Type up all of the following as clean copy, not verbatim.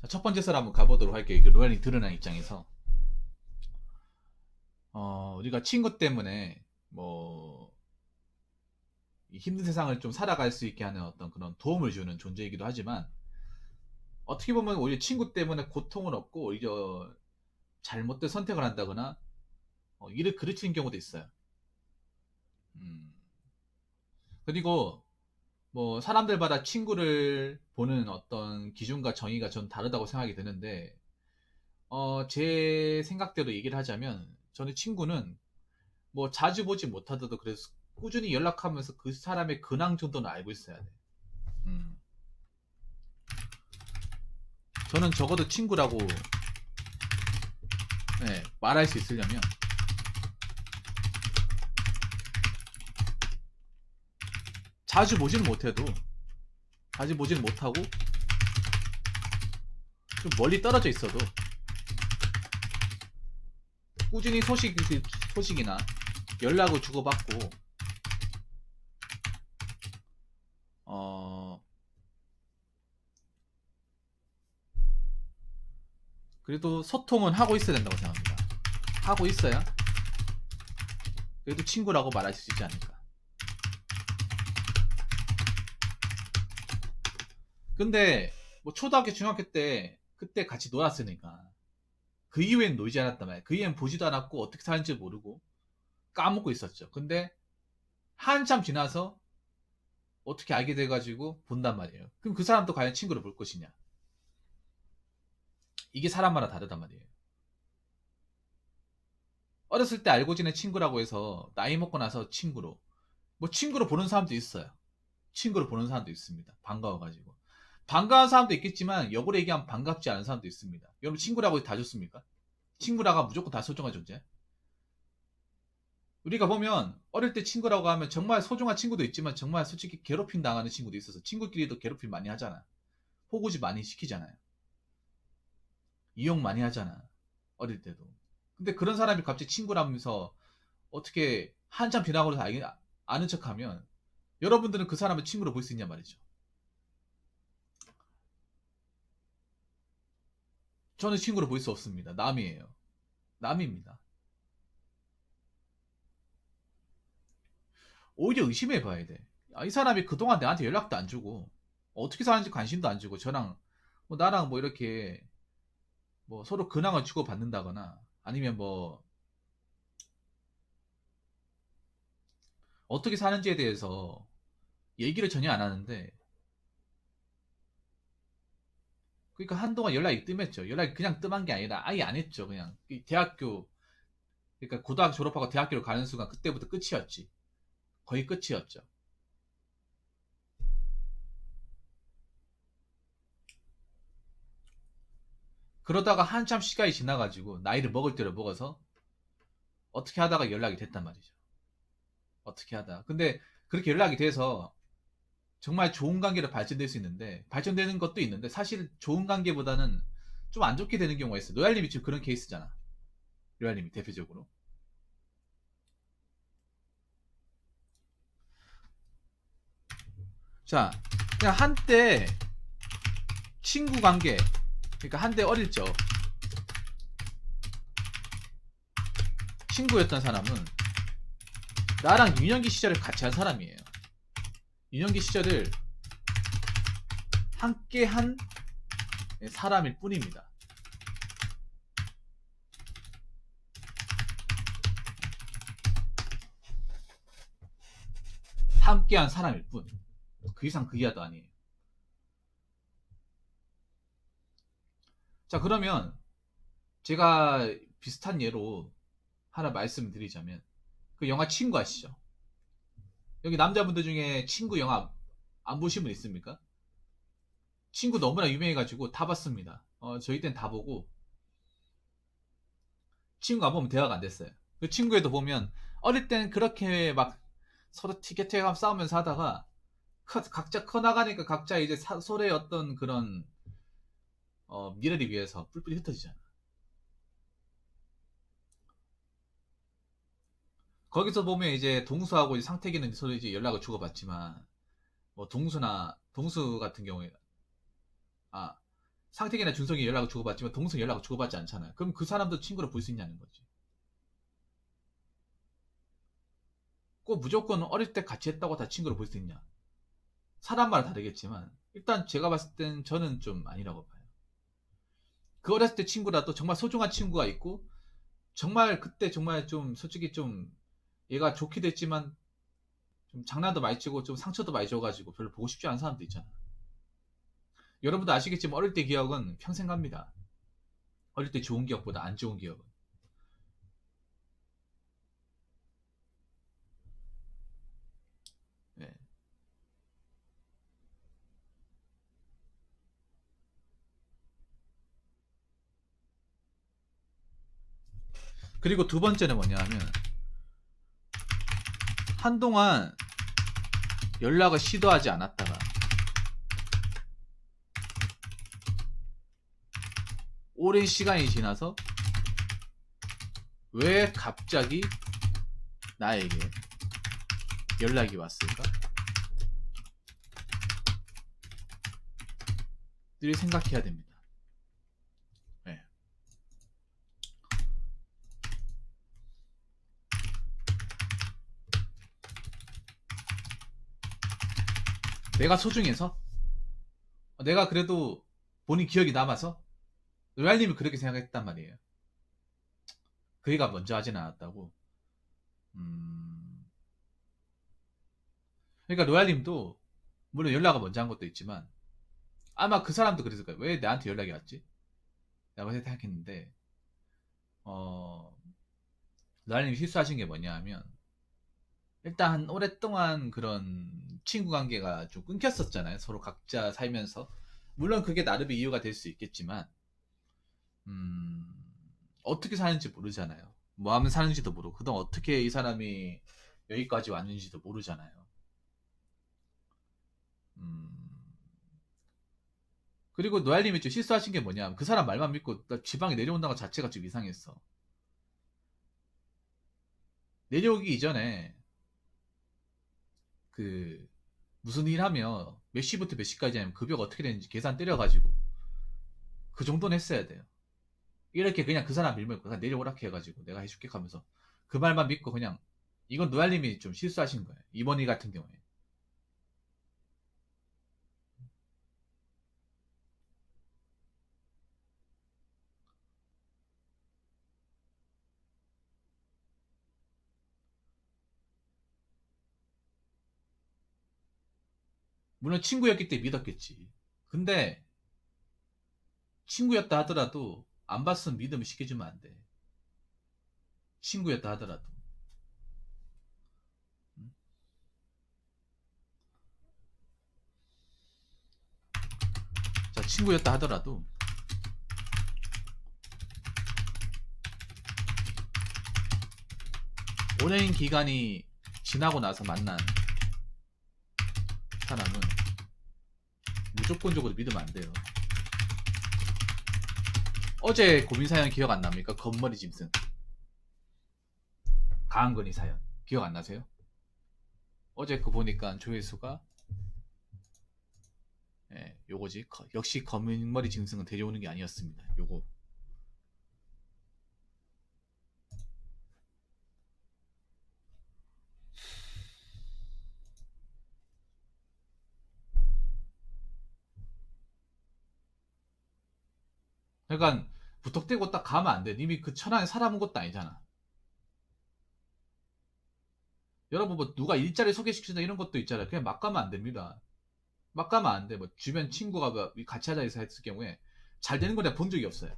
첫 번째 썰 한번 가보도록 할게요. 로얄이 드러난 입장에서. 우리가 친구 때문에, 뭐, 이 힘든 세상을 좀 살아갈 수 있게 하는 어떤 그런 도움을 주는 존재이기도 하지만, 어떻게 보면 오히려 친구 때문에 고통을 얻고, 오히려 잘못된 선택을 한다거나, 일을 그르치는 경우도 있어요. 음, 그리고, 뭐, 사람들마다 친구를 보는 어떤 기준과 정의가 전 다르다고 생각이 드는데, 제 생각대로 얘기를 하자면, 저는 친구는 뭐 자주 보지 못하더라도 그래서 꾸준히 연락하면서 그 사람의 근황 정도는 알고 있어야 돼. 음. 저는 적어도 친구라고 네, 말할 수 있으려면 자주 보지는 못해도 자주 보지는 못하고 좀 멀리 떨어져 있어도 꾸준히 소식이나 연락을 주고받고 어 그래도 소통은 하고 있어야 된다고 생각합니다. 하고 있어야 그래도 친구라고 말할 수 있지 않을까. 근데 뭐 초등학교 중학교 때 그때 같이 놀았으니까 그 이후엔 놀지 않았단 말이야. 그 이후엔 보지도 않았고 어떻게 사는지 모르고 까먹고 있었죠. 근데 한참 지나서 어떻게 알게 돼가지고 본단 말이에요. 그럼 그 사람도 과연 친구로 볼 것이냐? 이게 사람마다 다르단 말이에요. 어렸을 때 알고 지낸 친구라고 해서 나이 먹고 나서 친구로 뭐 친구로 보는 사람도 있어요. 친구로 보는 사람도 있습니다. 반가워가지고 반가운 사람도 있겠지만 역으로 얘기하면 반갑지 않은 사람도 있습니다. 여러분 친구라고 다 좋습니까? 친구라가 무조건 다 소중한 존재? 우리가 보면 어릴 때 친구라고 하면 정말 소중한 친구도 있지만 정말 솔직히 괴롭힘 당하는 친구도 있어서 친구끼리도 괴롭힘 많이 하잖아. 호구지 많이 시키잖아요. 이용 많이 하잖아. 어릴 때도. 근데 그런 사람이 갑자기 친구라면서 어떻게 한참 지나고 나서 아는 척하면 여러분들은 그 사람을 친구로 볼 수 있냐 말이죠. 저는 친구로 볼 수 없습니다. 남이에요. 남입니다. 오히려 의심해 봐야 돼. 이 사람이 그동안 나한테 연락도 안 주고 어떻게 사는지 관심도 안 주고 저랑 뭐 나랑 뭐 이렇게 뭐 서로 근황을 주고 받는다거나 아니면 뭐 어떻게 사는지에 대해서 얘기를 전혀 안 하는데 그러니까 한동안 연락이 뜸했죠. 연락이 그냥 뜸한 게 아니라 아예 안 했죠. 그냥 대학교 그러니까 고등학교 졸업하고 대학교를 가는 순간 그때부터 끝이었지. 거의 끝이었죠. 그러다가 한참 시간이 지나가지고 나이를 먹을 대로 먹어서 어떻게 하다가 연락이 됐단 말이죠. 어떻게 하다. 근데 그렇게 연락이 돼서 정말 좋은 관계로 발전될 수 있는데 발전되는 것도 있는데 사실 좋은 관계보다는 좀 안 좋게 되는 경우가 있어. 노얄님이 지금 그런 케이스잖아. 노얄님이 대표적으로. 자, 그냥 한때 친구 관계, 그러니까 한때 어릴 적 친구였던 사람은 나랑 유년기 시절을 같이 한 사람이에요. 유년기 시절을 함께 한 사람일 뿐입니다. 함께 한 사람일 뿐. 그 이상 그 이하도 아니에요. 자, 그러면 제가 비슷한 예로 하나 말씀드리자면 그 영화 친구 아시죠? 여기 남자분들 중에 친구 영화 안 보신 분 있습니까? 친구 너무나 유명해가지고 다 봤습니다. 저희 땐 다 보고 친구 안 보면 대화가 안 됐어요. 그 친구에도 보면 어릴 땐 그렇게 막 서로 티격태격 싸우면서 하다가 각자 커나가니까 각자 이제 서로의 어떤 그런 미래를 위해서 뿔뿔이 흩어지잖아. 거기서 보면 이제 동수하고 이제 상태기는 서로 이제 연락을 주고받지만 뭐 동수 같은 경우에 아 상택이나 준석이 연락을 주고받지만 동석이 연락을 주고받지 않잖아요. 그럼 그 사람도 친구로 볼 수 있냐는 거지. 꼭 무조건 어릴 때 같이 했다고 다 친구로 볼 수 있냐? 사람마다 다르겠지만 일단 제가 봤을 땐 저는 좀 아니라고 봐요. 그 어렸을 때 친구라도 정말 소중한 친구가 있고 정말 그때 정말 좀 솔직히 좀 얘가 좋기도 했지만 좀 장난도 많이 치고 좀 상처도 많이 줘가지고 별로 보고 싶지 않은 사람도 있잖아. 여러분도 아시겠지만 어릴 때 기억은 평생 갑니다. 어릴 때 좋은 기억보다 안 좋은 기억은. 네. 그리고 두 번째는 뭐냐 하면 한동안 연락을 시도하지 않았다가 오랜 시간이 지나서 왜 갑자기 나에게 연락이 왔을까? 늘 생각해야 됩니다. 네. 내가 소중해서? 내가 그래도 본인 기억이 남아서? 로얄님이 그렇게 생각했단 말이에요. 그 애가 먼저 하진 않았다고. 음... 그러니까 로얄님도 물론 연락을 먼저 한 것도 있지만 아마 그 사람도 그랬을 거예요. 왜 나한테 연락이 왔지? 라고 생각했는데 로얄님이 실수하신 게 뭐냐 하면 일단 오랫동안 그런 친구 관계가 좀 끊겼었잖아요. 서로 각자 살면서. 물론 그게 나름의 이유가 될 수 있겠지만 음, 어떻게 사는지 모르잖아요. 뭐 하면 사는지도 모르고 그동안 어떻게 이 사람이 여기까지 왔는지도 모르잖아요. 음, 그리고 노얄님이 좀 실수하신 게 뭐냐 그 사람 말만 믿고 지방에 내려온다는 것 자체가 좀 이상했어. 내려오기 이전에 그 무슨 일 하면 몇 시부터 몇 시까지 하면 급여가 어떻게 되는지 계산 때려가지고 그 정도는 했어야 돼요. 이렇게 그냥 그 사람 밀면 그냥 내려오라 해가지고 내가 해줄게 하면서 그 말만 믿고 그냥 이건 노얄님이 좀 실수하신 거예요. 이번 일 같은 경우에. 물론 친구였기 때문에 믿었겠지. 근데 친구였다 하더라도 안 봤으면 믿음을 시켜주면 안 돼. 친구였다 하더라도. 음? 자, 친구였다 하더라도 오랜 기간이 지나고 나서 만난 사람은 무조건적으로 믿으면 안 돼요. 어제 고민 사연 기억 안 납니까? 건머리 짐승. 강한건이 사연. 기억 안 나세요? 어제 그 보니까 조회수가 요거지. 역시 검은머리 짐승은 데려오는 게 아니었습니다. 요거. 그러니까 부탁대고 딱 가면 안 돼. 님이 그 천안에 살아본 것도 아니잖아. 여러분 뭐 누가 일자리 소개시키다 이런 것도 있잖아요. 그냥 막 가면 안 됩니다. 막 가면 안 돼. 뭐 주변 친구가 뭐 같이 하자 해서 했을 경우에 잘 되는 거 내가 본 적이 없어요.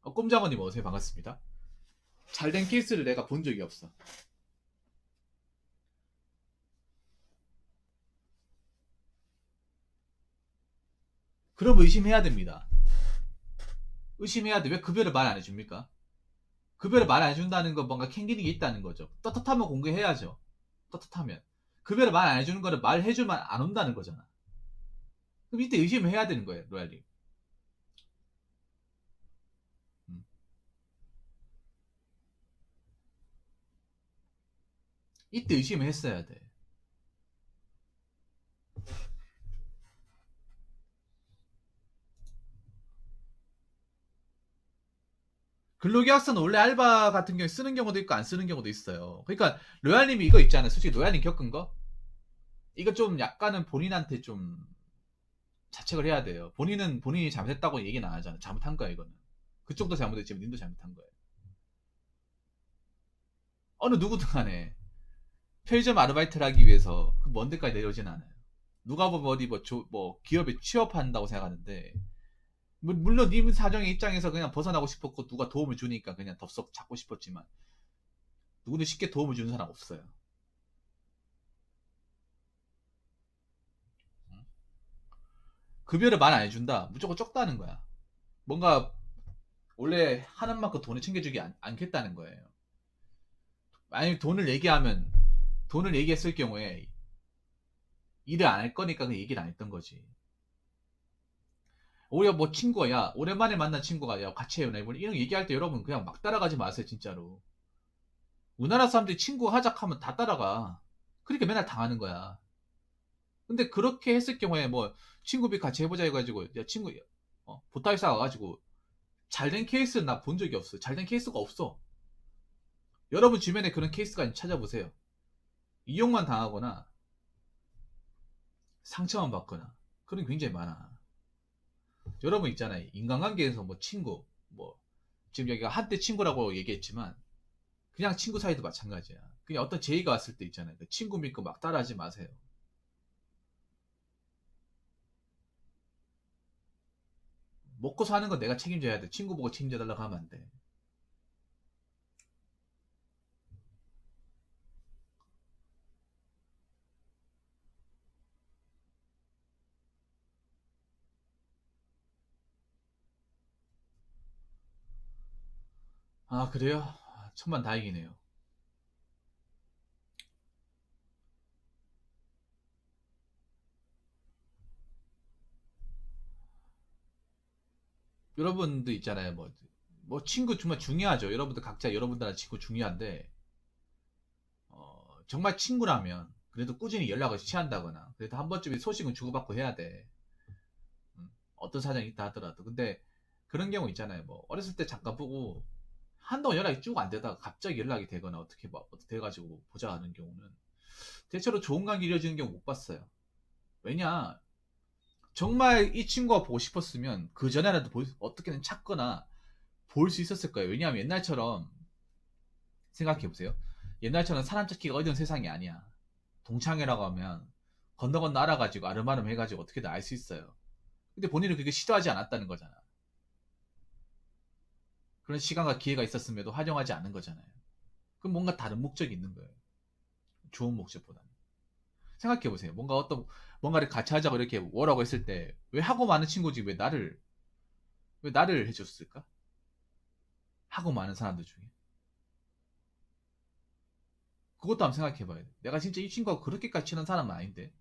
꼼장어님 어서요. 반갑습니다. 잘 된 케이스를 내가 본 적이 없어. 그럼 의심해야 됩니다. 의심해야 돼. 왜 급여를 말 안 해줍니까? 급여를 말 안 해준다는 건 뭔가 캥기는 게 있다는 거죠. 떳떳하면 공개해야죠. 떳떳하면. 급여를 말 안 해주는 거를 말해주면 안 온다는 거잖아. 그럼 이때 의심을 해야 되는 거예요. 로얄리. 음. 이때 의심을 했어야 돼. 근로계약서는 원래 알바 같은 경우에 쓰는 경우도 있고 안 쓰는 경우도 있어요. 그러니까 로얄님이 이거 있잖아요. 솔직히 로얄님 겪은 거 이거 좀 약간은 본인한테 좀 자책을 해야 돼요. 본인은 본인이 잘못했다고 얘기는 안 하잖아요. 잘못한 거야 이거는. 그쪽도 잘못했지만 님도 잘못한 거예요. 어느 누구든 간에 편의점 아르바이트를 하기 위해서 그 먼 데까지 내려오진 않아요. 누가 보면 어디 뭐 기업에 취업한다고 생각하는데 물론 님 사정의 입장에서 그냥 벗어나고 싶었고 누가 도움을 주니까 그냥 덥석 잡고 싶었지만 누구는 쉽게 도움을 주는 사람 없어요. 급여를 많이 안 해준다. 무조건 적다는 거야. 뭔가 원래 하는 만큼 돈을 챙겨주지 않겠다는 거예요. 만약 돈을 얘기했을 경우에 일을 안 할 거니까 그 얘기를 안 했던 거지. 오히려 뭐 친구가 야 오랜만에 만난 친구가 야 같이 해요 이런 거 얘기할 때 여러분 그냥 막 따라가지 마세요 진짜로. 우리나라 사람들이 친구 하작하면 다 따라가. 그러니까 맨날 당하는 거야. 근데 그렇게 했을 경우에 뭐 친구비 같이 해보자 해가지고 야 친구 보타이사 와가지고 잘된 케이스는 나 본 적이 없어. 잘된 케이스가 없어. 여러분 주변에 그런 케이스가 찾아보세요. 이용만 당하거나 상처만 받거나 그런 게 굉장히 많아. 여러분 있잖아요. 인간관계에서 뭐 친구 뭐 지금 여기가 한때 친구라고 얘기했지만 그냥 친구 사이도 마찬가지야. 그냥 어떤 제의가 왔을 때 있잖아요. 그 친구 믿고 막 따라하지 마세요. 먹고 사는 건 내가 책임져야 돼. 친구 보고 책임져 달라고 하면 안 돼. 아 그래요? 천만 다행이네요. 여러분도 있잖아요. 뭐 친구 정말 중요하죠. 여러분들 각자 여러분들한테 친구 중요한데 정말 친구라면 그래도 꾸준히 연락을 취한다거나 그래도 한 번쯤에 소식은 주고받고 해야 돼. 어떤 사정이 있다 하더라도. 근데 그런 경우 있잖아요. 뭐 어렸을 때 잠깐 보고 한동안 연락이 쭉 안 되다가 갑자기 연락이 되거나 어떻게 막 어떻게 돼가지고 보자 하는 경우는 대체로 좋은 관계 이어지는 경우 못 봤어요. 왜냐 정말 이 친구가 보고 싶었으면 그 전에라도 어떻게든 찾거나 볼 수 있었을 거예요. 왜냐하면 옛날처럼 생각해 보세요. 옛날처럼 사람 찾기가 어려운 세상이 아니야. 동창회라고 하면 건너 건너 알아가지고 아름아름 해가지고 어떻게든 알 수 있어요. 근데 본인은 그게 시도하지 않았다는 거잖아. 그런 시간과 기회가 있었음에도 활용하지 않는 거잖아요. 그럼 뭔가 다른 목적이 있는 거예요. 좋은 목적보다는. 생각해 보세요. 뭔가를 같이 하자고 이렇게 뭐라고 했을 때 왜 하고 많은 친구지 왜 나를 해줬을까? 하고 많은 사람들 중에. 그것도 한번 생각해 봐야 돼. 내가 진짜 이 친구하고 그렇게까지 친한 사람은 아닌데.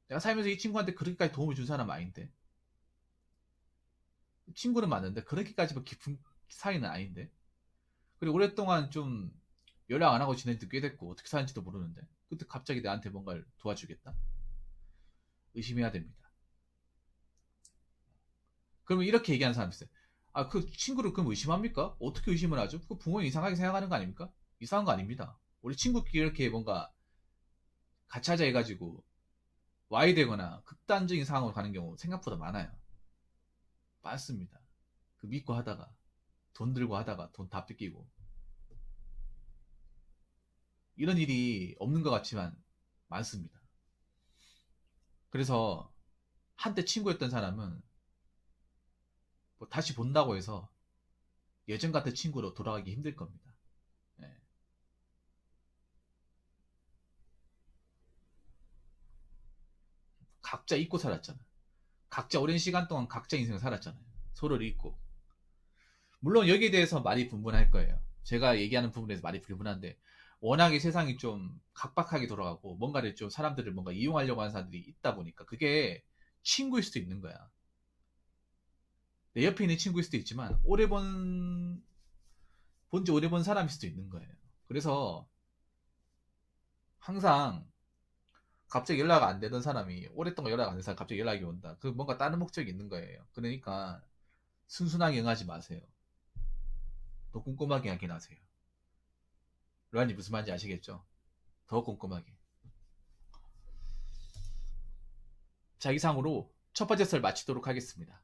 내가 살면서 이 친구한테 그렇게까지 도움을 준 사람은 아닌데. 친구는 맞는데 그렇게까지 뭐 깊은 사이는 아닌데. 그리고 오랫동안 좀 연락 안 하고 지낸 지 꽤 됐고 어떻게 사는지도 모르는데. 그때 갑자기 나한테 뭔가를 도와주겠다? 의심해야 됩니다. 그러면 이렇게 얘기하는 사람이 있어요. 아, 그 친구를 그럼 의심합니까? 어떻게 의심을 하죠? 그 부모님 이상하게 생각하는 거 아닙니까? 이상한 거 아닙니다. 우리 친구끼리 이렇게 뭔가 같이 하자 해가지고 와이 되거나 극단적인 상황으로 가는 경우 생각보다 많아요. 많습니다. 그 믿고 하다가 돈 들고 하다가 돈 다 뺏기고 이런 일이 없는 것 같지만 많습니다. 그래서 한때 친구였던 사람은 뭐 다시 본다고 해서 예전 같은 친구로 돌아가기 힘들 겁니다. 예. 각자 잊고 살았잖아. 각자 오랜 시간 동안 각자 인생을 살았잖아요. 서로를 잊고. 물론 여기에 대해서 말이 분분할 거예요. 제가 얘기하는 부분에서 말이 분분한데 워낙에 세상이 좀 각박하게 돌아가고 뭔가를 좀 사람들을 뭔가 이용하려고 하는 사람들이 있다 보니까 그게 친구일 수도 있는 거야. 내 옆에 있는 친구일 수도 있지만 본지 오래 본 사람일 수도 있는 거예요. 그래서 항상 갑자기 연락 안 되던 사람이 오랫동안 연락 안 된 사람 갑자기 연락이 온다. 그 뭔가 다른 목적이 있는 거예요. 그러니까 순순하게 응하지 마세요. 더 꼼꼼하게 확인하세요. 로아님 무슨 말인지 아시겠죠? 더 꼼꼼하게. 자, 이상으로 첫 번째 썰 마치도록 하겠습니다.